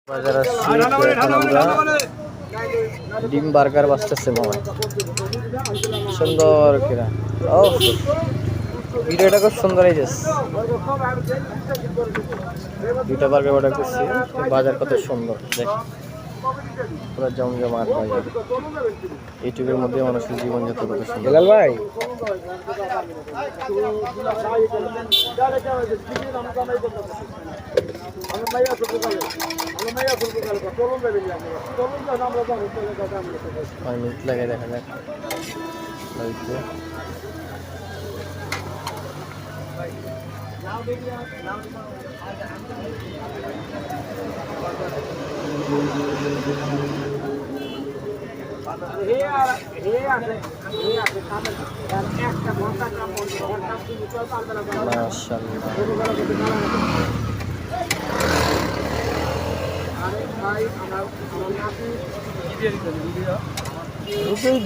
বাজার আসছি এখন আমরা ডিম বার্গার বাঁচতেছে মামা সুন্দর কিনা ও ভিডিওটা খুব সুন্দর এই দুইটা বার্গার অর্ডার করছি বাজার কত সুন্দর দেখ পুরো জমজমাট বাজার ইউটিউবের মধ্যে মানুষের জীবনযাত্রা কত সুন্দর হেলাল ভাই মিনিট লাগে দেখা যাক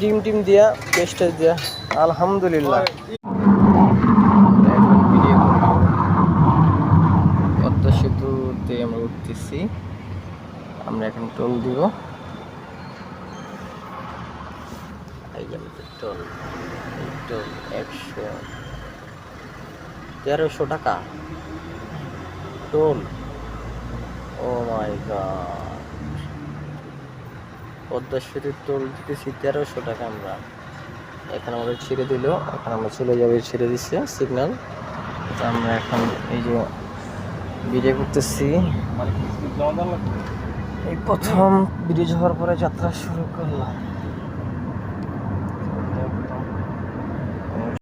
ডিম টিম দিয়া পেস্ট দিয়া আলহামদুলিল্লাহ পদ্মা সেতুতে আমরা উঠতেছি আমরা এখন টোল দিব টোল 1300 টাকা টোল ও মাই গড পদ্মা সেতুর টোল দিতেছি 1300 টাকা আমরা এখন আমাদের ছেড়ে দিল এখন আমরা চলে যাবো ছেড়ে দিচ্ছে সিগন্যাল আমরা এখন এই যে ব্রিজে করতেছি এই প্রথম ব্রিজ হওয়ার পরে যাত্রা শুরু করলাম